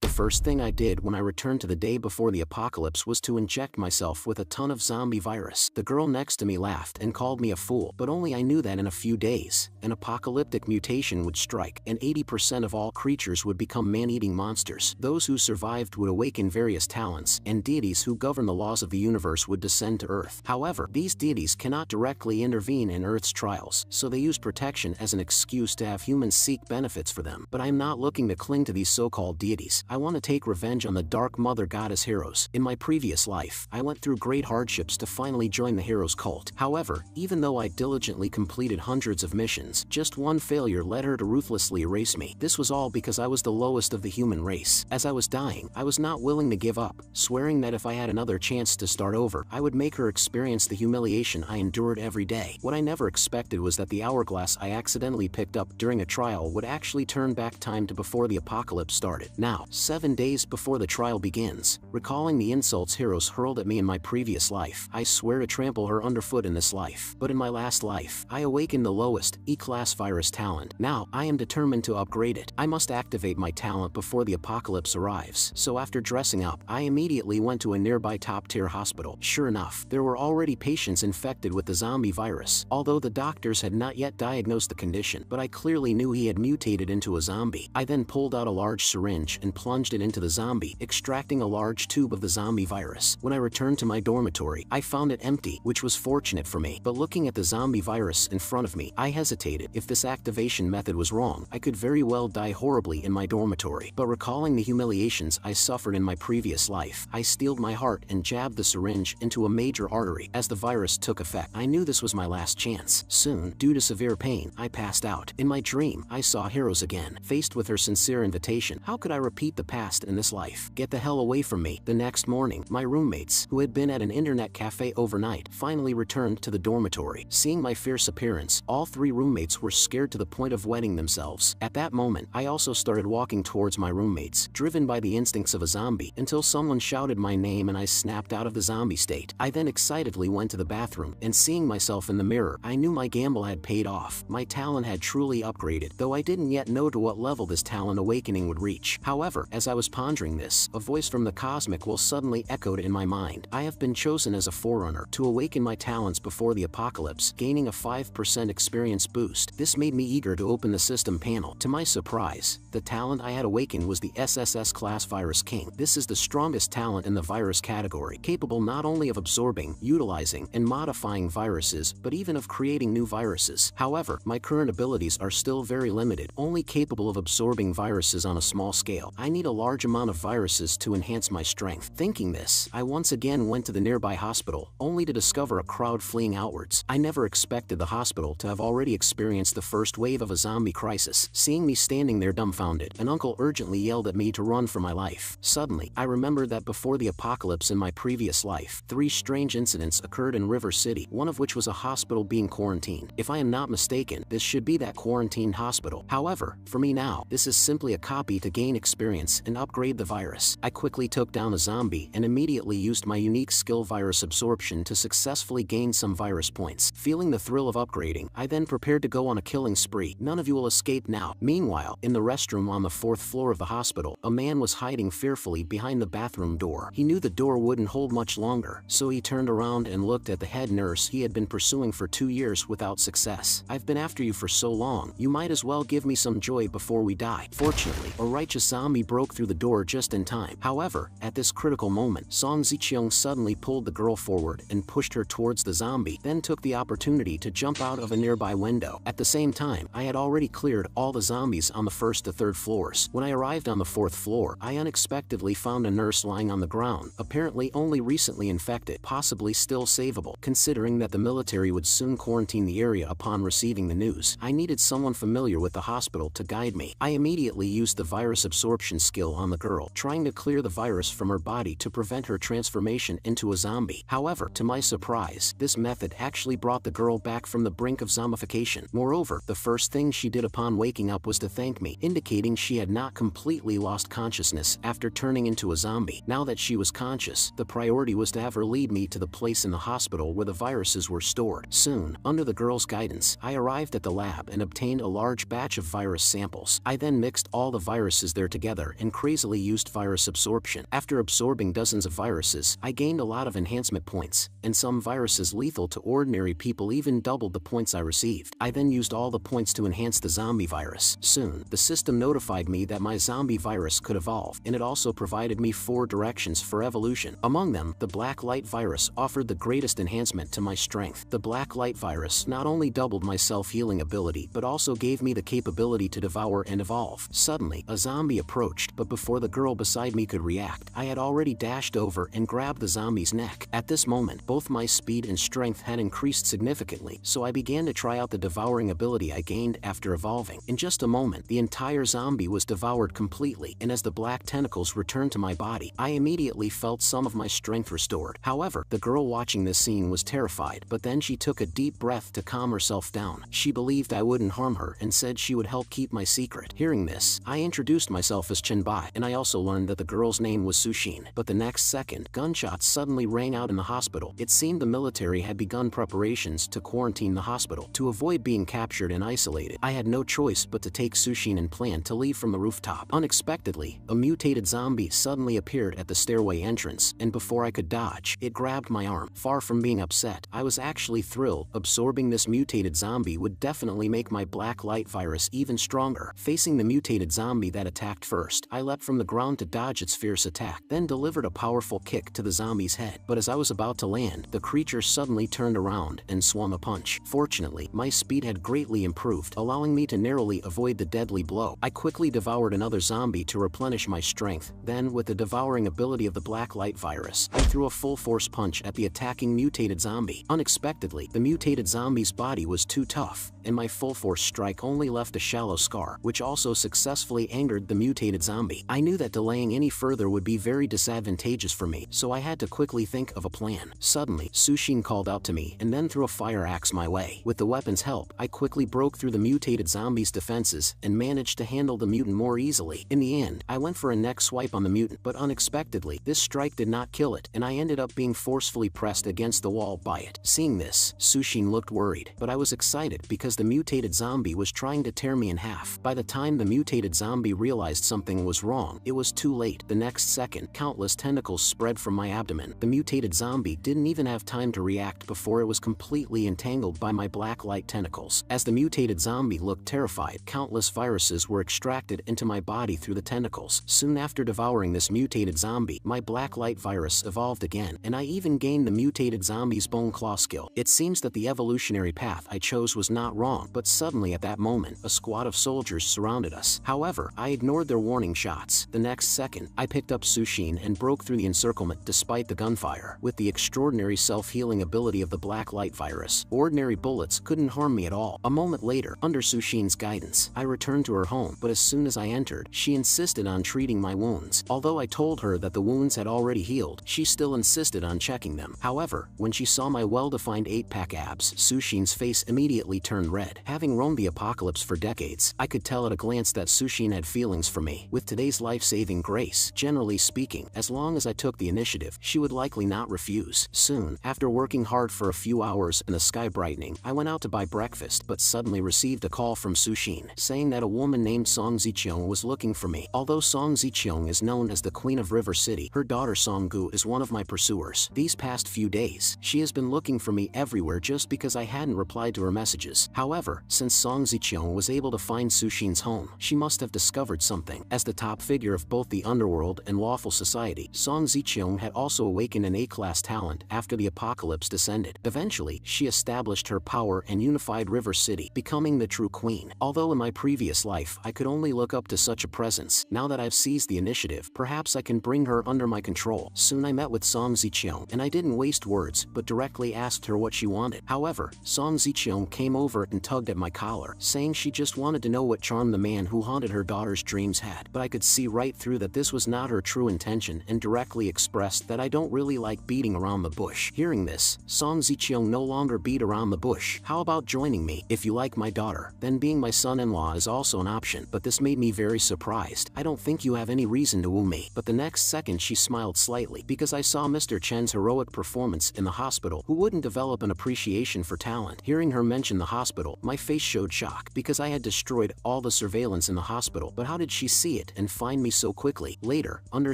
The first thing I did when I returned to the day before the apocalypse was to inject myself with a ton of zombie virus. The girl next to me laughed and called me a fool, but only I knew that in a few days, an apocalyptic mutation would strike, and 80% of all creatures would become man-eating monsters. Those who survived would awaken various talents, and deities who govern the laws of the universe would descend to Earth. However, these deities cannot directly intervene in Earth's trials, so they use protection as an excuse to have humans seek benefits for them. But I am not looking to cling to these so-called deities. I want to take revenge on the Dark Mother Goddess heroes. In my previous life, I went through great hardships to finally join the heroes cult. However, even though I diligently completed hundreds of missions, just one failure led her to ruthlessly erase me. This was all because I was the lowest of the human race. As I was dying, I was not willing to give up, swearing that if I had another chance to start over, I would make her experience the humiliation I endured every day. What I never expected was that the hourglass I accidentally picked up during a trial would actually turn back time to before the apocalypse started. Now, 7 days before the trial begins, recalling the insults heroes hurled at me in my previous life, I swear to trample her underfoot in this life. But in my last life, I awakened the lowest, E-class virus talent. Now, I am determined to upgrade it. I must activate my talent before the apocalypse arrives. So after dressing up, I immediately went to a nearby top-tier hospital. Sure enough, there were already patients infected with the zombie virus, although the doctors had not yet diagnosed the condition, but I clearly knew he had mutated into a zombie. I then pulled out a large syringe and plunged it into the zombie, extracting a large tube of the zombie virus. When I returned to my dormitory, I found it empty, which was fortunate for me. But looking at the zombie virus in front of me, I hesitated. If this activation method was wrong, I could very well die horribly in my dormitory. But recalling the humiliations I suffered in my previous life, I steeled my heart and jabbed the syringe into a major artery. As the virus took effect, I knew this was my last chance. Soon, due to severe pain, I passed out. In my dream, I saw heroes again. Faced with her sincere invitation, how could I repeat the past in this life? Get the hell away from me. The next morning, my roommates, who had been at an internet cafe overnight, finally returned to the dormitory. Seeing my fierce appearance, all 3 roommates were scared to the point of wetting themselves. At that moment, I also started walking towards my roommates, driven by the instincts of a zombie, until someone shouted my name and I snapped out of the zombie state. I then excitedly went to the bathroom, and seeing myself in the mirror, I knew my gamble had paid off. My talent had truly upgraded, though I didn't yet know to what level this talent awakening would reach. However, as I was pondering this, a voice from the cosmic will suddenly echoed in my mind. I have been chosen as a forerunner to awaken my talents before the apocalypse, gaining a 5% experience boost. This made me eager to open the system panel. To my surprise, the talent I had awakened was the SSS class Virus King. This is the strongest talent in the virus category, capable not only of absorbing, utilizing, and modifying viruses, but even of creating new viruses. However, my current abilities are still very limited, only capable of absorbing viruses on a small scale. I need a large amount of viruses to enhance my strength. Thinking this, I once again went to the nearby hospital, only to discover a crowd fleeing outwards. I never expected the hospital to have already experienced the first wave of a zombie crisis. Seeing me standing there dumbfounded, an uncle urgently yelled at me to run for my life. Suddenly, I remembered that before the apocalypse in my previous life, 3 strange incidents occurred in River City, one of which was a hospital being quarantined. If I am not mistaken, this should be that quarantined hospital. However, for me now, this is simply a copy to gain experience and upgrade the virus. I quickly took down a zombie and immediately used my unique skill virus absorption to successfully gain some virus points. Feeling the thrill of upgrading, I then prepared to go on a killing spree. None of you will escape now. Meanwhile, in the restroom on the 4th floor of the hospital, a man was hiding fearfully behind the bathroom door. He knew the door wouldn't hold much longer, so he turned around and looked at the head nurse he had been pursuing for 2 years without success. I've been after you for so long, you might as well give me some joy before we die. Fortunately, a righteous zombie broke through the door just in time. However, at this critical moment, Song Ziqiang suddenly pulled the girl forward and pushed her towards the zombie, then took the opportunity to jump out of a nearby window. At the same time, I had already cleared all the zombies on the 1st to 3rd floors. When I arrived on the 4th floor, I unexpectedly found a nurse lying on the ground, apparently only recently infected, possibly still savable. Considering that the military would soon quarantine the area upon receiving the news, I needed someone familiar with the hospital to guide me. I immediately used the virus absorption skill on the girl, trying to clear the virus from her body to prevent her transformation into a zombie. However, to my surprise, this method actually brought the girl back from the brink of zombification. Moreover, the first thing she did upon waking up was to thank me, indicating she had not completely lost consciousness after turning into a zombie. Now that she was conscious, the priority was to have her lead me to the place in the hospital where the viruses were stored. Soon, under the girl's guidance, I arrived at the lab and obtained a large batch of virus samples. I then mixed all the viruses there together and crazily used virus absorption. After absorbing dozens of viruses, I gained a lot of enhancement points, and some viruses lethal to ordinary people even doubled the points I received. I then used all the points to enhance the zombie virus. Soon, the system notified me that my zombie virus could evolve, and it also provided me 4 directions for evolution. Among them, the black light virus offered the greatest enhancement to my strength. The black light virus not only doubled my self-healing ability, but also gave me the capability to devour and evolve. Suddenly, a zombie approached, but before the girl beside me could react, I had already dashed over and grabbed the zombie's neck. At this moment, both my speed and strength had increased significantly, so I began to try out the devouring ability I gained after evolving. In just a moment, the entire zombie was devoured completely, and as the black tentacles returned to my body, I immediately felt some of my strength restored. However, the girl watching this scene was terrified, but then she took a deep breath to calm herself down. She believed I wouldn't harm her and said she would help keep my secret. Hearing this, I introduced myself as Chenbai, and I also learned that the girl's name was Sushin. But the next second, gunshots suddenly rang out in the hospital. It seemed the military had begun preparations to quarantine the hospital. To avoid being captured and isolated, I had no choice but to take Sushin and plan to leave from the rooftop. Unexpectedly, a mutated zombie suddenly appeared at the stairway entrance, and before I could dodge, it grabbed my arm. Far from being upset, I was actually thrilled. Absorbing this mutated zombie would definitely make my black light virus even stronger. Facing the mutated zombie that attacked first, I leapt from the ground to dodge its fierce attack, then delivered a powerful kick to the zombie's head. But as I was about to land, the creature suddenly turned around and swung a punch. Fortunately, my speed had greatly improved, allowing me to narrowly avoid the deadly blow. I quickly devoured another zombie to replenish my strength. Then, with the devouring ability of the black light virus, I threw a full force punch at the attacking mutated zombie. Unexpectedly, the mutated zombie's body was too tough, and my full force strike only left a shallow scar, which also successfully angered the mutated zombie. I knew that delaying any further would be very disadvantageous for me, so I had to quickly think of a plan. Suddenly, Sushin called out to me and then threw a fire axe my way. With the weapon's help, I quickly broke through the mutated zombie's defenses and managed to handle the mutant more easily. In the end, I went for a neck swipe on the mutant, but unexpectedly, this strike did not kill it, and I ended up being forcefully pressed against the wall by it. Seeing this, Sushin looked worried, but I was excited because the mutated zombie was trying to tear me in half. By the time the mutated zombie realized something was wrong, it was too late. The next second, countless tentacles spread from my abdomen. The mutated zombie didn't even have time to react before it was completely entangled by my black light tentacles. As the mutated zombie looked terrified, countless viruses were extracted into my body through the tentacles. Soon after devouring this mutated zombie, my black light virus evolved again, and I even gained the mutated zombie's bone claw skill. It seems that the evolutionary path I chose was not wrong, but suddenly at that moment, a squad of soldiers surrounded us. However, I ignored their warning shots. The next second, I picked up Sushin and broke through the encirclement despite the gunfire. With the extraordinary self-healing ability of the black light virus, ordinary bullets couldn't harm me at all. A moment later, under Sushin's guidance, I returned to her home, but as soon as I entered, she insisted on treating my wounds. Although I told her that the wounds had already healed, she still insisted on checking them. However, when she saw my well-defined 8-pack abs, Sushin's face immediately turned red. Having roamed the apocalypse for decades, I could tell at a glance that Sushin had feelings for me. With today's life-saving grace, generally speaking, as long as I took the initiative, she would likely not refuse. Soon, after working hard for a few hours and the sky brightening, I went out to buy breakfast, but suddenly received a call from Sushin, saying that a woman named Song Zicheong was looking for me. Although Song Zicheong is known as the Queen of River City, her daughter Songgu is one of my pursuers. These past few days, she has been looking for me everywhere just because I hadn't replied to her messages. However, since Song Zicheong was able to find Sushin's home, she must have discovered something. As the top figure of both the underworld and lawful society, Song Zicheong had also awakened an A-class talent after the apocalypse descended. Eventually, she established her power and unified River City, becoming the true queen. Although in my previous life I could only look up to such a presence, now that I've seized the initiative, perhaps I can bring her under my control. Soon I met with Song Zicheong, and I didn't waste words, but directly asked her what she wanted. However, Song Zicheong came over and tugged at my collar, saying she just wanted to know what charm the man who haunted her daughter's dreams had. But I could see right through that this was not her true intention, and directly expressed that I don't really like beating around the bush. Hearing this, Song Zicheong no longer beat around the bush. How about joining me? If you like my daughter, then being my son-in-law is also an option. But this made me very surprised. I don't think you have any reason to woo me. But the next second she smiled slightly, because I saw Mr. Chen's heroic performance in the hospital. Who wouldn't develop an appreciation for talent? Hearing her mention the hospital, my face showed shock, because I had destroyed all the surveillance in the hospital. But how did she see see it and find me so quickly. Later, under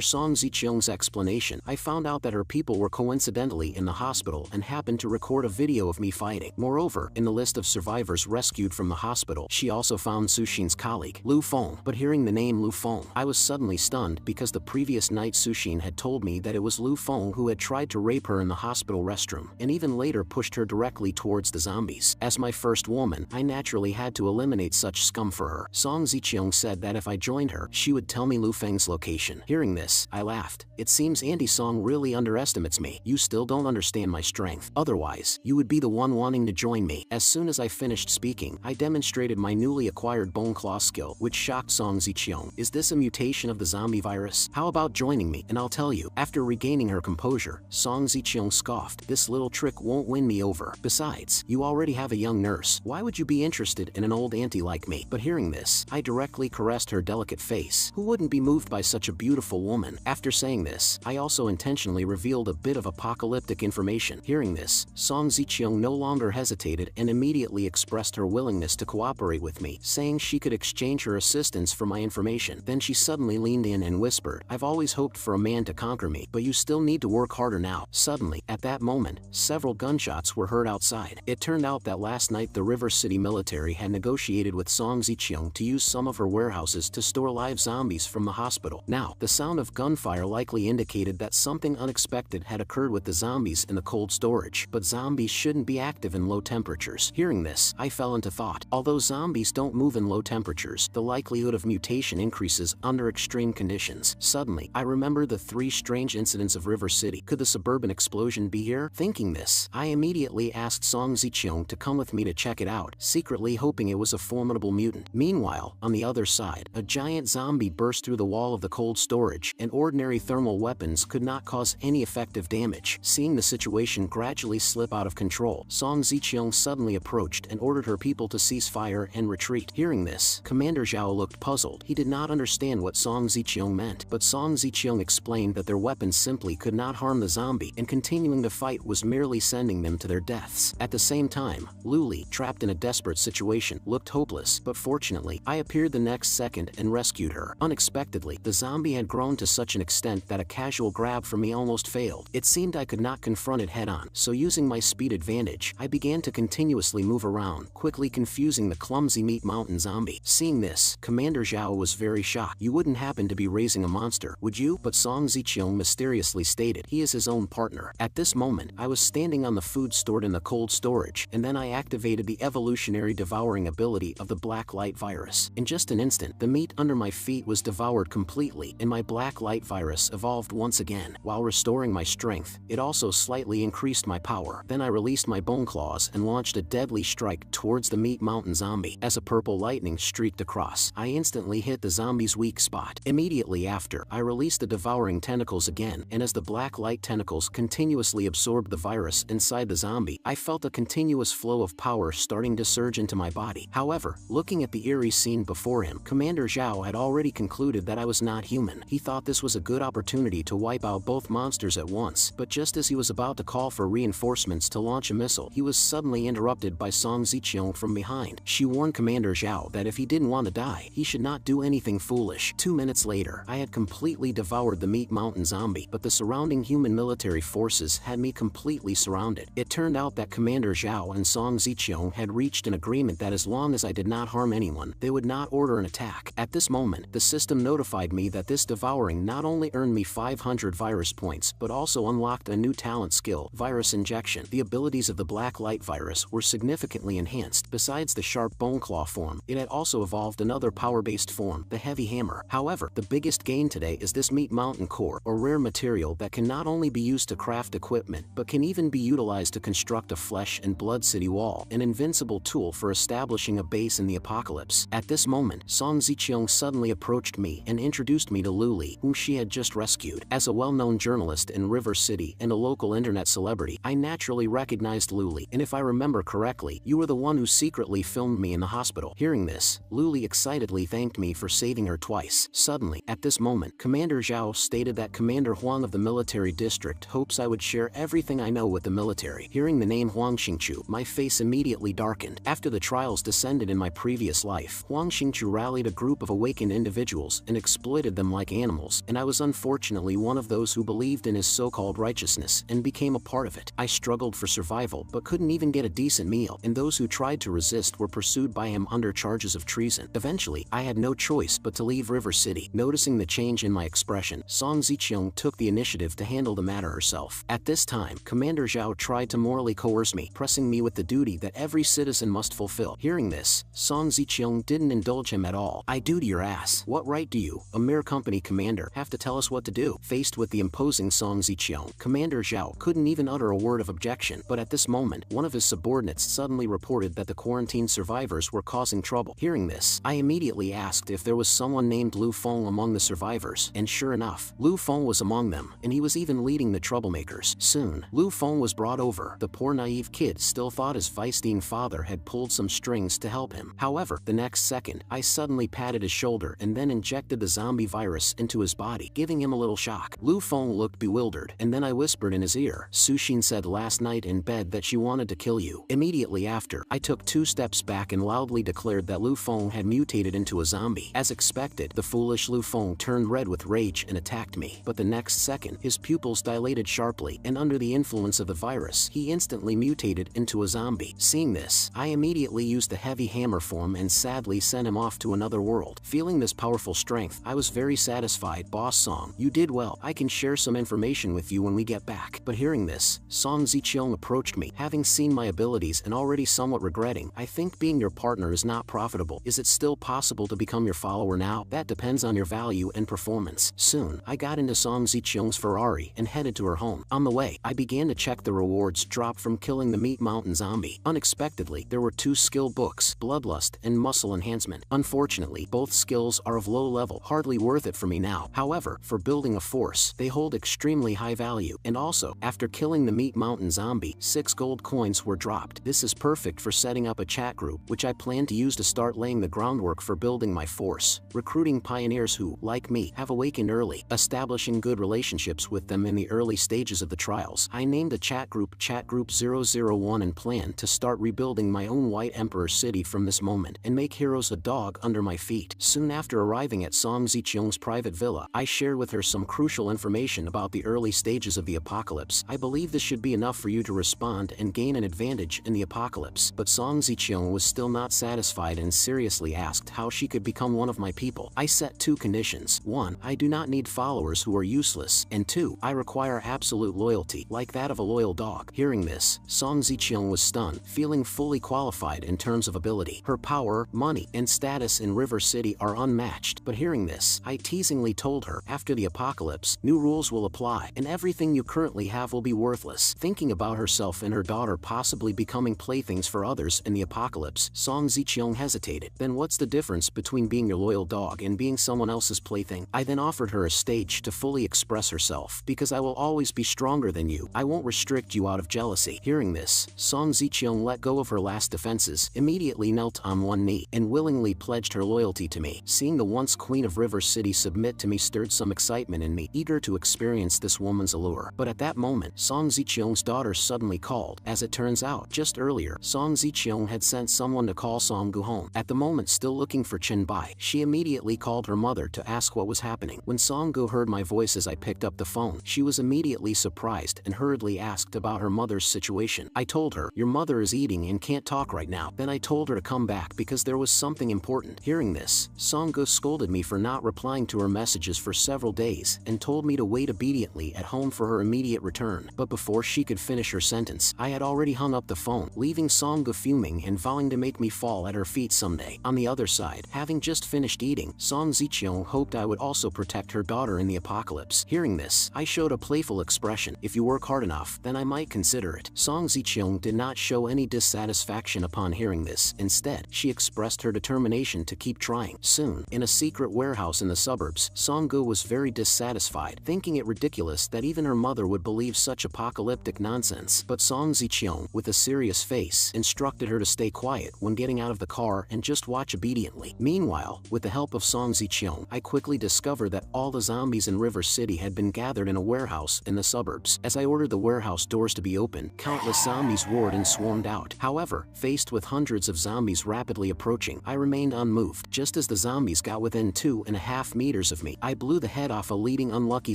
Song Ziqiang's explanation, I found out that her people were coincidentally in the hospital and happened to record a video of me fighting. Moreover, in the list of survivors rescued from the hospital, she also found Suxin's colleague, Lu Feng. But hearing the name Lu Feng, I was suddenly stunned because the previous night Suxin had told me that it was Lu Feng who had tried to rape her in the hospital restroom, and even later pushed her directly towards the zombies. As my first woman, I naturally had to eliminate such scum for her. Song Ziqiang said that if I joined her, she would tell me Lu Feng's location. Hearing this, I laughed. It seems Auntie Song really underestimates me. You still don't understand my strength. Otherwise, you would be the one wanting to join me. As soon as I finished speaking, I demonstrated my newly acquired bone claw skill, which shocked Song Ziqiang. Is this a mutation of the zombie virus? How about joining me, and I'll tell you. After regaining her composure, Song Ziqiang scoffed. This little trick won't win me over. Besides, you already have a young nurse. Why would you be interested in an old auntie like me? But hearing this, I directly caressed her delicate face. Who wouldn't be moved by such a beautiful woman? After saying this, I also intentionally revealed a bit of apocalyptic information. Hearing this, Song Ziqiang no longer hesitated and immediately expressed her willingness to cooperate with me, saying she could exchange her assistance for my information. Then she suddenly leaned in and whispered, I've always hoped for a man to conquer me, but you still need to work harder now. Suddenly, at that moment, several gunshots were heard outside. It turned out that last night the River City military had negotiated with Song Ziqiang to use some of her warehouses to store live zombies from the hospital. Now, the sound of gunfire likely indicated that something unexpected had occurred with the zombies in the cold storage, but zombies shouldn't be active in low temperatures. Hearing this, I fell into thought. Although zombies don't move in low temperatures, the likelihood of mutation increases under extreme conditions. Suddenly, I remembered the 3 strange incidents of River City. Could the suburban explosion be here? Thinking this, I immediately asked Song Ziqiang to come with me to check it out, secretly hoping it was a formidable mutant. Meanwhile, on the other side, a giant zombie burst through the wall of the cold storage, and ordinary thermal weapons could not cause any effective damage. Seeing the situation gradually slip out of control, Song Ziqiang suddenly approached and ordered her people to cease fire and retreat. Hearing this, Commander Zhao looked puzzled. He did not understand what Song Ziqiang meant, but Song Ziqiang explained that their weapons simply could not harm the zombie, and continuing the fight was merely sending them to their deaths. At the same time, Luli, trapped in a desperate situation, looked hopeless, but fortunately, I appeared the next second and rescued her. Unexpectedly, the zombie had grown to such an extent that a casual grab from me almost failed. It seemed I could not confront it head-on, so using my speed advantage, I began to continuously move around, quickly confusing the clumsy meat mountain zombie. Seeing this, Commander Zhao was very shocked. You wouldn't happen to be raising a monster, would you? But Song Ziqiang mysteriously stated he is his own partner. At this moment, I was standing on the food stored in the cold storage, and then I activated the evolutionary devouring ability of the black light virus. In just an instant, the meat under my feet was devoured completely, and my black light virus evolved once again. While restoring my strength, it also slightly increased my power. Then I released my bone claws and launched a deadly strike towards the meat mountain zombie. As a purple lightning streaked across, I instantly hit the zombie's weak spot. Immediately after, I released the devouring tentacles again, and as the black light tentacles continuously absorbed the virus inside the zombie, I felt a continuous flow of power starting to surge into my body. However, looking at the eerie scene before him, Commander Zhao had already concluded that I was not human. He thought this was a good opportunity to wipe out both monsters at once, but just as he was about to call for reinforcements to launch a missile, he was suddenly interrupted by Song Ziqiang from behind. She warned Commander Zhao that if he didn't want to die, he should not do anything foolish. 2 minutes later, I had completely devoured the meat mountain zombie, but the surrounding human military forces had me completely surrounded. It turned out that Commander Zhao and Song Ziqiang had reached an agreement that as long as I did not harm anyone, they would not order an attack. At this moment, the system notified me that this devouring not only earned me 500 virus points, but also unlocked a new talent skill, Virus Injection. The abilities of the black light virus were significantly enhanced. Besides the sharp bone claw form, it had also evolved another power-based form, the heavy hammer. However, the biggest gain today is this meat mountain core, or rare material that can not only be used to craft equipment, but can even be utilized to construct a flesh and blood city wall, an invincible tool for establishing a base in the apocalypse. At this moment, Song Ziqiang suddenly approached me and introduced me to Luli, whom she had just rescued. As a well-known journalist in River City and a local internet celebrity, I naturally recognized Luli, and if I remember correctly, you were the one who secretly filmed me in the hospital. Hearing this, Luli excitedly thanked me for saving her twice. Suddenly, at this moment, Commander Zhao stated that Commander Huang of the military district hopes I would share everything I know with the military. Hearing the name Huang Xingchu, my face immediately darkened. After the trials descended in my previous life, Huang Xingchu rallied a group of awakened individuals and exploited them like animals, and I was unfortunately one of those who believed in his so-called righteousness and became a part of it. I struggled for survival but couldn't even get a decent meal, and those who tried to resist were pursued by him under charges of treason. Eventually, I had no choice but to leave River City. Noticing the change in my expression, Song Ziqiang took the initiative to handle the matter herself. At this time, Commander Zhao tried to morally coerce me, pressing me with the duty that every citizen must fulfill. Hearing this, Song Ziqiang didn't indulge him at all. "I do to your ass. What right do you, a mere company commander, have to tell us what to do?" Faced with the imposing Song Ziqiang, Commander Zhao couldn't even utter a word of objection. But at this moment, one of his subordinates suddenly reported that the quarantine survivors were causing trouble. Hearing this, I immediately asked if there was someone named Lu Feng among the survivors, and sure enough, Lu Feng was among them, and he was even leading the troublemakers. Soon, Lu Feng was brought over. The poor naive kid still thought his feisty father had pulled some strings to help him. However, the next second, I suddenly patted his shoulder and then injected the zombie virus into his body, giving him a little shock. Lu Feng looked bewildered, and then I whispered in his ear, "Su Xin said last night in bed that she wanted to kill you." Immediately after, I took 2 steps back and loudly declared that Lu Feng had mutated into a zombie. As expected, the foolish Lu Feng turned red with rage and attacked me. But the next second, his pupils dilated sharply, and under the influence of the virus, he instantly mutated into a zombie. Seeing this, I immediately used the heavy hammer form and sadly sent him off to another world. Feeling this powerful strength, I was very satisfied. "Boss Song, you did well. I can share some information with you when we get back." But hearing this, Song Ziqiang approached me, having seen my abilities and already somewhat regretting, "I think being your partner is not profitable. Is it still possible to become your follower now? That depends on your value and performance." Soon, I got into Song Ziqiang's Ferrari and headed to her home. On the way, I began to check the rewards dropped from killing the Meat Mountain zombie. Unexpectedly, there were 2 skill books, Bloodlust and Muscle Enhancement. Unfortunately, both skills are of low level, hardly worth it for me now. However, for building a force, they hold extremely high value. And also, after killing the Meat Mountain zombie, 6 gold coins were dropped. This is perfect for setting up a chat group, which I plan to use to start laying the groundwork for building my force, recruiting pioneers who, like me, have awakened early, establishing good relationships with them in the early stages of the trials. I named a chat group Group 001 and plan to start rebuilding my own White Emperor city from this moment and make heroes a dog under my feet. Soon after arriving at Song Ziqiang's private villa, I shared with her some crucial information about the early stages of the apocalypse. "I believe this should be enough for you to respond and gain an advantage in the apocalypse." But Song Ziqiang was still not satisfied and seriously asked how she could become one of my people. I set 2 conditions. 1, I do not need followers who are useless, and 2, I require absolute loyalty, like that of a loyal dog. Hearing this, Song Ziqiang was stunned, feeling fully qualified in terms of ability. Her power, money, and status in River City are unmatched. But hearing this, I teasingly told her, "After the apocalypse, new rules will apply, and everything you currently have will be worthless." Thinking about herself and her daughter possibly becoming playthings for others in the apocalypse, Song Ziqiang hesitated. "Then what's the difference between being your loyal dog and being someone else's plaything?" I then offered her a stage to fully express herself. "Because I will always be stronger than you. I won't restrict you out of jealousy." Hearing this, Song Ziqiang let go of her last defenses, immediately knelt on one knee, and willingly pledged her loyalty to me. Seeing the once queen of River City submit to me stirred some excitement in me, eager to experience this woman's allure. But at that moment, Song Ziqiang's daughter suddenly called. As it turns out, just earlier, Song Ziqiang had sent someone to call Song Gu home. At the moment still looking for Chen Bai, she immediately called her mother to ask what was happening. When Song Gu heard my voice as I picked up the phone, she was immediately surprised and hurriedly asked about her mother's situation. I told her, "Your mother is eating and can't talk right now." Then I told her to come back because there was something important. Hearing this, Song Gu scolded me for not replying to her messages for several days and told me to wait obediently at home for her immediate return. But before she could finish her sentence, I had already hung up the phone, leaving Song Gu fuming and vowing to make me fall at her feet someday. On the other side, having just finished eating, Song Ziqiang hoped I would also protect her daughter in the apocalypse. Hearing this, I showed a playful expression. "If you work hard enough, then I might consider it." Song Ziqiang did not show any dissatisfaction upon hearing this. Instead, she expressed her determination to keep trying. Soon, in a secret warehouse in the suburbs, Song Gu was very dissatisfied, thinking it ridiculous that even her mother would believe such apocalyptic nonsense. But Song Ziqiang, with a serious face, instructed her to stay quiet when getting out of the car and just watch obediently. Meanwhile, with the help of Song Ziqiang, I quickly discovered that all the zombies in River City had been gathered in a warehouse in the suburbs. As I ordered the warehouse doors to be opened, countless zombies roared and swarmed out. However, faced with hundreds of zombies rapidly approaching, I remained unmoved. Just as the zombies zombies got within 2.5 meters of me, I blew the head off a leading unlucky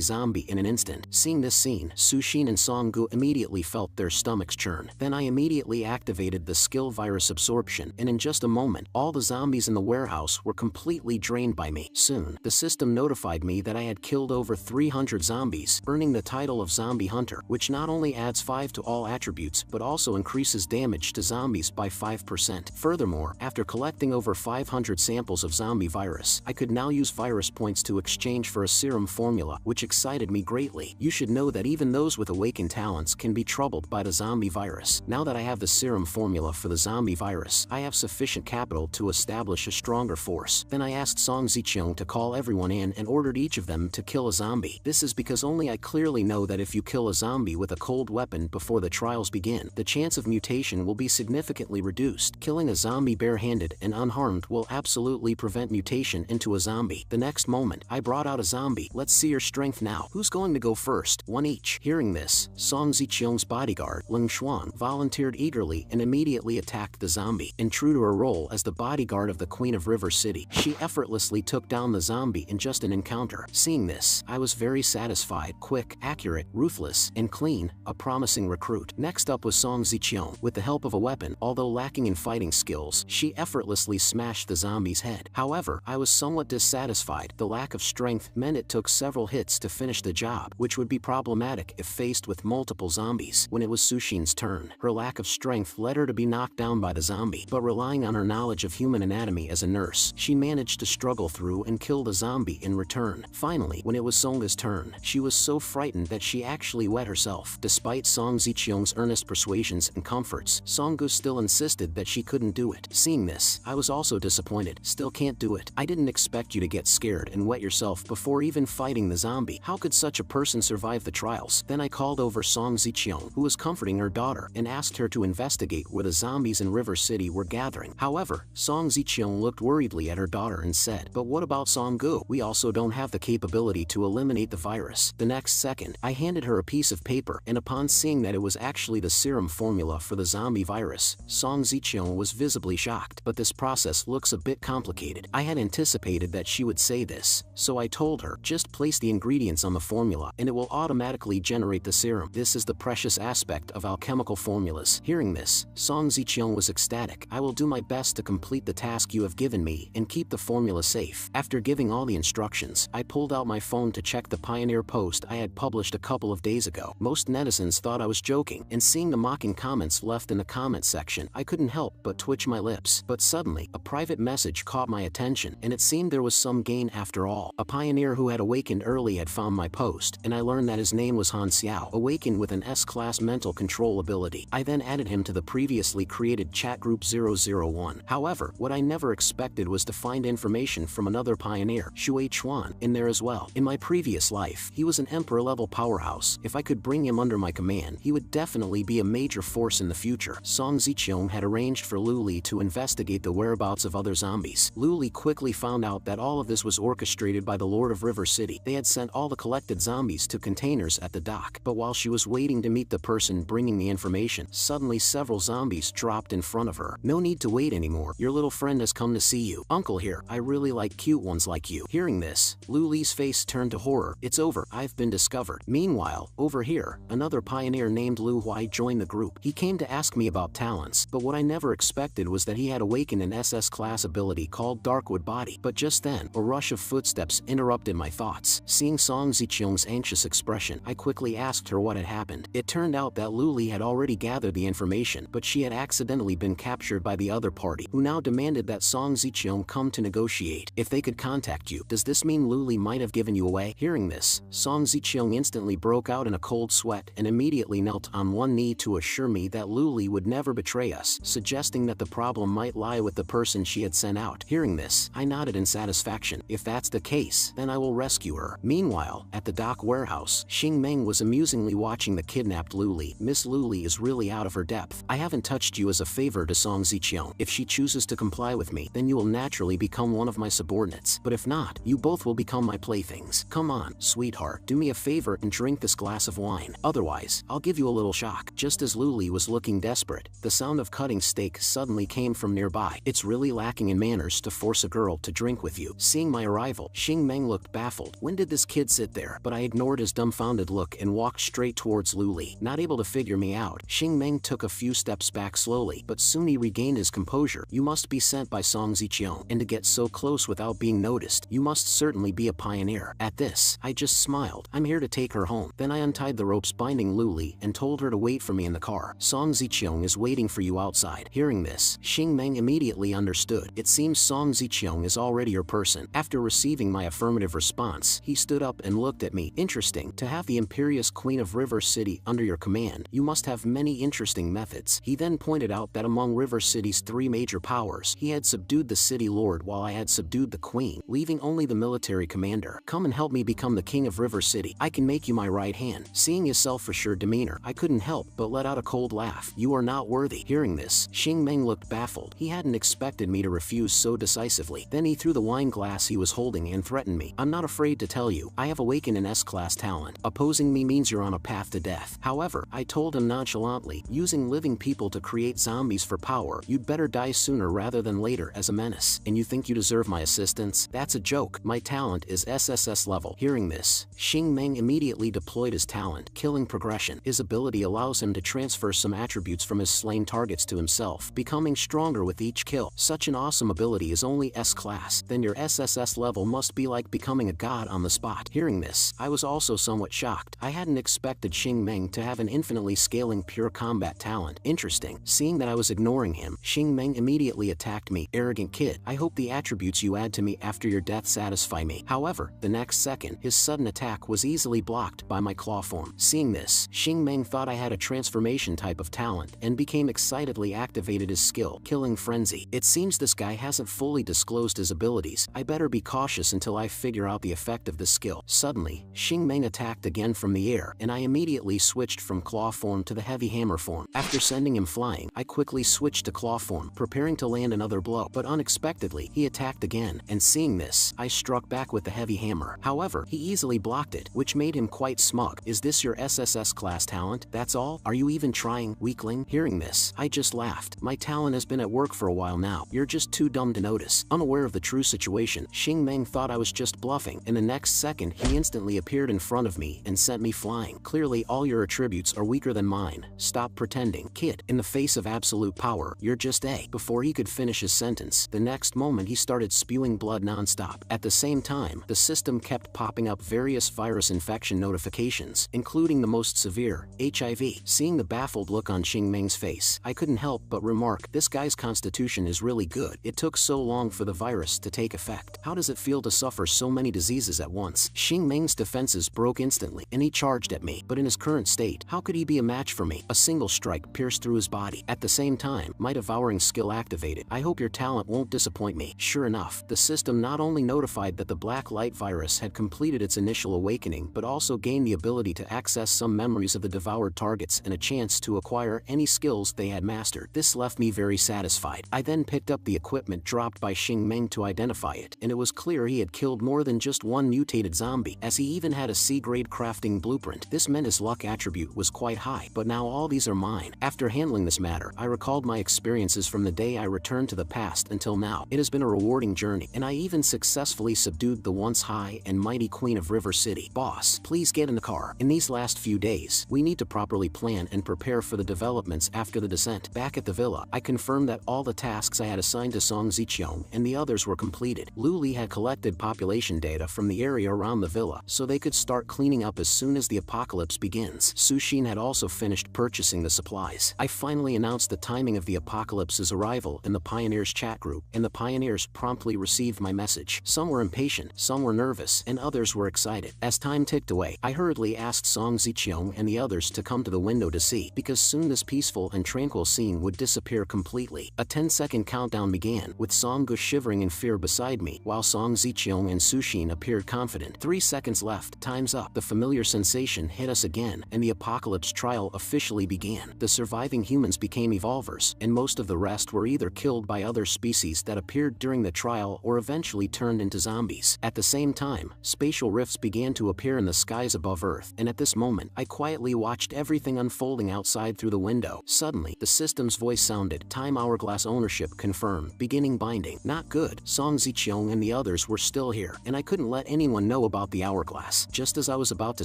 zombie in an instant. Seeing this scene, Sushin and Songgu immediately felt their stomachs churn. Then I immediately activated the skill virus absorption, and in just a moment, all the zombies in the warehouse were completely drained by me. Soon, the system notified me that I had killed over 300 zombies, earning the title of Zombie Hunter, which not only adds 5 to all attributes but also increases damage to zombies by 5%. Furthermore, after collecting over 500 samples of zombie virus, I could now use virus points to exchange for a serum formula, which excited me greatly. You should know that even those with awakened talents can be troubled by the zombie virus. Now that I have the serum formula for the zombie virus, I have sufficient capital to establish a stronger force. Then I asked Song Ziqiang to call everyone in and ordered each of them to kill a zombie. This is because only I clearly know that if you kill a zombie with a cold weapon before the trials begin, the chance of mutation will be significantly reduced. Killing a zombie barehanded and unharmed will absolutely prevent mutation into a zombie. The next moment, I brought out a zombie. Let's see your strength now. Who's going to go first? One each. Hearing this, Song Ziqiang's bodyguard, Ling Xuan, volunteered eagerly and immediately attacked the zombie. And true to her role as the bodyguard of the Queen of River City, she effortlessly took down the zombie in just an encounter. Seeing this, I was very satisfied. Quick, accurate, ruthless, and clean, a promising recruit. Next up was Song Ziqiang. With the help of a weapon, although lacking in fighting skills, she effortlessly smashed the zombie's head. However, I was somewhat dissatisfied. The lack of strength meant it took several hits to finish the job, which would be problematic if faced with multiple zombies. When it was Sushin's turn, her lack of strength led her to be knocked down by the zombie, but relying on her knowledge of human anatomy as a nurse, she managed to struggle through and kill the zombie in return. Finally, when it was Song's turn, she was so frightened that she actually wet herself. Despite Song Ziqiang's earnest persuasions and comforts, Songgu still insisted that she couldn't do it. Seeing this, I was also disappointed. Still can't do it. I didn't expect you to get scared and wet yourself before even fighting the zombie. How could such a person survive the trials? Then I called over Song Ziqiang, who was comforting her daughter, and asked her to investigate where the zombies in River City were gathering. However, Song Ziqiang looked worriedly at her daughter and said, "But what about Songgu? We also don't have the capability to eliminate the virus." The next second, I handed her a piece of paper, and upon seeing that it was actually the serum formula for the zombie virus, Song Ziqiang was visibly shocked. But this process looks a bit complicated. I had anticipated that she would say this, so I told her, just place the ingredients on the formula and it will automatically generate the serum. This is the precious aspect of alchemical formulas. Hearing this, Song Ziqiang was ecstatic. I will do my best to complete the task you have given me and keep the formula safe. After giving all the instructions, I pulled out my phone to check the Pioneer post I had published a couple of days ago. Most netizens thought I was joking, and seeing the mocking comments left in the comment section, I couldn't help but twitch my lips. But suddenly, a private message caught my attention, and it seemed there was some gain after all. A pioneer who had awakened early had found my post, and I learned that his name was Han Xiao, awakened with an S-class mental control ability. I then added him to the previously created chat group 001. However, what I never expected was to find information from another pioneer, Shui Chuan, in there as well. In my previous life, he was an emperor-level powerhouse. If I could bring him under my command, he would definitely be a major force in the future. Song Ziqiang had arranged for Lu Li to investigate the whereabouts of other zombies. Lu Li quickly found out that all of this was orchestrated by the Lord of River City. They had sent all the collected zombies to containers at the dock. But while she was waiting to meet the person bringing the information, suddenly several zombies dropped in front of her. "No need to wait anymore. Your little friend has come to see you. Uncle here. I really like cute ones like you." Hearing this, Lu Li's face turned to horror. "It's over. I've been discovered." Meanwhile, over here, another pioneer named Lu Huai joined the group. He came to ask me about talents, but what I never expected was that he had awakened an SS-class ability called Darkwood Body. But just then, a rush of footsteps interrupted my thoughts. Seeing Song Ziqiang's anxious expression, I quickly asked her what had happened. It turned out that Lu Li had already gathered the information, but she had accidentally been captured by the other party, who now demanded that Song Ziqiang come to negotiate. If they could contact you, does this mean Lu Li might have given you away? Hearing this, Song Ziqiang instantly broke out in a cold sweat and immediately knelt on one knee to assure me that Lu Li would never betray us, suggesting that the problem might lie with the person she had sent out. Hearing this, I nodded in satisfaction. If that's the case, then I will rescue her. Meanwhile, at the dock warehouse, Xing Meng was amusingly watching the kidnapped Lu Li. "Miss Lu Li is really out of her depth. I haven't touched you as a favor to Song Ziqiang. If she chooses to comply with me, then you will naturally become one of my subordinates. But if not, you both will become my playthings. Come on, sweetheart, do me a favor and drink this glass of wine. Otherwise, I'll give you a little shock." Just as Lu Li was looking desperate, the sound of cutting steak suddenly came from nearby. It's really lacking in manners to force a girl girl to drink with you. Seeing my arrival, Xing Meng looked baffled. When did this kid sit there? But I ignored his dumbfounded look and walked straight towards Luli. Not able to figure me out, Xing Meng took a few steps back slowly, but soon he regained his composure. You must be sent by Song Ziqiang, and to get so close without being noticed, you must certainly be a pioneer. At this, I just smiled. I'm here to take her home. Then I untied the ropes binding Luli and told her to wait for me in the car. Song Ziqiang is waiting for you outside. Hearing this, Xing Meng immediately understood. It seems Song Ziqiang is already your person. After receiving my affirmative response, he stood up and looked at me. Interesting. To have the imperious queen of River City under your command, you must have many interesting methods. He then pointed out that among River City's 3 major powers, he had subdued the city lord while I had subdued the queen, leaving only the military commander. Come and help me become the king of River City. I can make you my right hand. Seeing his self-assured demeanor, I couldn't help but let out a cold laugh. You are not worthy. Hearing this, Xing Meng looked baffled. He hadn't expected me to refuse so decisively. Then he threw the wine glass he was holding and threatened me. I'm not afraid to tell you, I have awakened an S-class talent. Opposing me means you're on a path to death. However, I told him nonchalantly, using living people to create zombies for power, you'd better die sooner rather than later as a menace. And you think you deserve my assistance? That's a joke. My talent is SSS level. Hearing this, Xing Meng immediately deployed his talent, Killing Progression. His ability allows him to transfer some attributes from his slain targets to himself, becoming stronger with each kill. Such an awesome ability is only S-class. Then your SSS level must be like becoming a god on the spot. Hearing this, I was also somewhat shocked. I hadn't expected Xing Meng to have an infinitely scaling pure combat talent. Interesting. Seeing that I was ignoring him, Xing Meng immediately attacked me. Arrogant kid, I hope the attributes you add to me after your death satisfy me. However, the next second, his sudden attack was easily blocked by my claw form. Seeing this, Xing Meng thought I had a transformation type of talent and became excitedly activated his skill, Killing Frenzy. It seems this guy hasn't fully disclosed his abilities. I better be cautious until I figure out the effect of this skill. Suddenly, Xing Meng attacked again from the air, and I immediately switched from claw form to the heavy hammer form. After sending him flying, I quickly switched to claw form, preparing to land another blow. But unexpectedly, he attacked again, and seeing this, I struck back with the heavy hammer. However, he easily blocked it, which made him quite smug. Is this your SSS class talent? That's all? Are you even trying, weakling? Hearing this, I just laughed. My talent has been at work for a while now. You're just too dumb to notice. Unaware of the true situation, Xing Meng thought I was just bluffing. In the next second, he instantly appeared in front of me and sent me flying. Clearly, all your attributes are weaker than mine. Stop pretending. Kid, in the face of absolute power, you're just A. Before he could finish his sentence, the next moment he started spewing blood non-stop. At the same time, the system kept popping up various virus infection notifications, including the most severe, HIV. Seeing the baffled look on Xing Meng's face, I couldn't help but remark, this guy's constitution is really good. It took so long for the virus to take effect. How does it feel to suffer so many diseases at once? Xing Meng's defenses broke instantly, and he charged at me. But in his current state, how could he be a match for me? A single strike pierced through his body. At the same time, my devouring skill activated. I hope your talent won't disappoint me. Sure enough, the system not only notified that the black light virus had completed its initial awakening, but also gained the ability to access some memories of the devoured targets and a chance to acquire any skills they had mastered. This left me very satisfied. I then picked up the equipment dropped by Xing Meng to identify it, and it was clear he had killed more than just one mutated zombie, as he even had a C-grade crafting blueprint. This meant his luck attribute was quite high, but now all these are mine. After handling this matter, I recalled my experiences from the day I returned to the past until now. It has been a rewarding journey, and I even successfully subdued the once high and mighty queen of River City. Boss, please get in the car. In these last few days, we need to properly plan and prepare for the developments after the descent. Back at the villa, I confirmed that all the tasks I had assigned to Song Ziqiang and the others were completed. Luli had collected population data from the area around the villa, so they could start cleaning up as soon as the apocalypse begins. Sushin had also finished purchasing the supplies. I finally announced the timing of the apocalypse's arrival in the Pioneers chat group, and the Pioneers promptly received my message. Some were impatient, some were nervous, and others were excited. As time ticked away, I hurriedly asked Song Ziqiang and the others to come to the window to see, because soon this peaceful and tranquil scene would disappear completely. A 10-second countdown began, with Songgu shivering in fear beside me, while Song Ziqiang and Sushin appeared confident. 3 seconds left, time's up. The familiar sensation hit us again, and the apocalypse trial officially began. The surviving humans became evolvers, and most of the rest were either killed by other species that appeared during the trial or eventually turned into zombies. At the same time, spatial rifts began to appear in the skies above Earth, and at this moment, I quietly watched everything unfolding outside through the window. Suddenly, the system's voice sounded, "Time hourglass ownership confirmed, beginning binding." Not Good, Song Ziqiang and the others were still here, and I couldn't let anyone know about the hourglass. Just as I was about to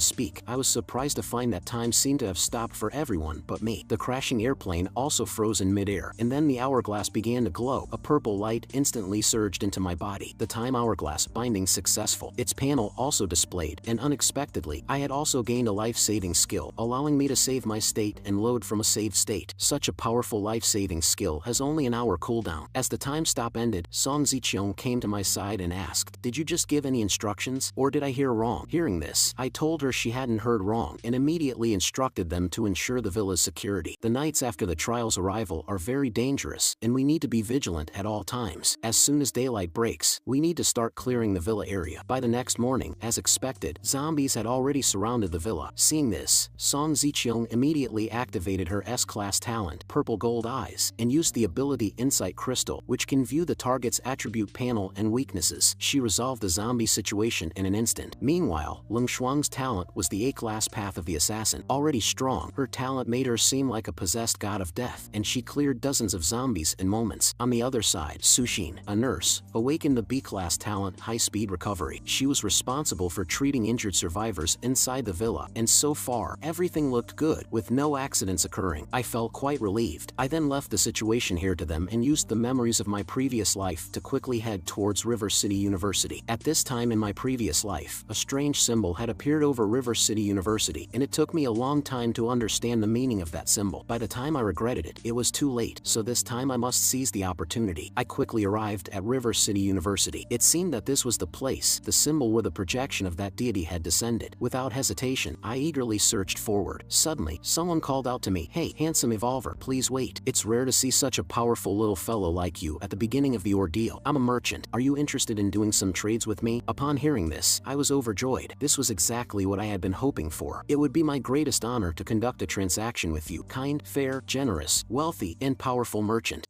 speak, I was surprised to find that time seemed to have stopped for everyone but me. The crashing airplane also froze in midair, and then the hourglass began to glow. A purple light instantly surged into my body. The time hourglass binding successful. Its panel also displayed, and unexpectedly, I had also gained a life-saving skill, allowing me to save my state and load from a saved state. Such a powerful life-saving skill has only an hour cooldown. As the time stop ended, Song Ziqiang came to my side and asked, "Did you just give any instructions, or did I hear wrong?" Hearing this, I told her she hadn't heard wrong, and immediately instructed them to ensure the villa's security. The nights after the trial's arrival are very dangerous, and we need to be vigilant at all times. As soon as daylight breaks, we need to start clearing the villa area. By the next morning, as expected, zombies had already surrounded the villa. Seeing this, Song Ziqiang immediately activated her S-class talent, Purple Gold Eyes, and used the ability Insight Crystal, which can view the target's attribute panel and weaknesses. She resolved the zombie situation in an instant. Meanwhile, Leng Shuang's talent was the A-class Path of the Assassin. Already strong, her talent made her seem like a possessed god of death, and she cleared dozens of zombies in moments. On the other side, Sushin, a nurse, awakened the B-class talent High-Speed Recovery. She was responsible for treating injured survivors inside the villa, and so far, everything looked good, with no accidents occurring. I felt quite relieved. I then left the situation here to them and used the memories of my previous life to quickly head towards River City University. At this time in my previous life, a strange symbol had appeared over River City University, and it took me a long time to understand the meaning of that symbol. By the time I regretted it, it was too late, so this time I must seize the opportunity. I quickly arrived at River City University. It seemed that this was the place, the symbol where the projection of that deity had descended. Without hesitation, I eagerly searched forward. Suddenly, someone called out to me, "Hey, handsome evolver, please wait. It's rare to see such a powerful little fellow like you at the beginning of the ordeal. I'm a merchant. Are you interested in doing some trades with me?" Upon hearing this, I was overjoyed. This was exactly what I had been hoping for. It would be my greatest honor to conduct a transaction with you, kind, fair, generous, wealthy, and powerful merchant.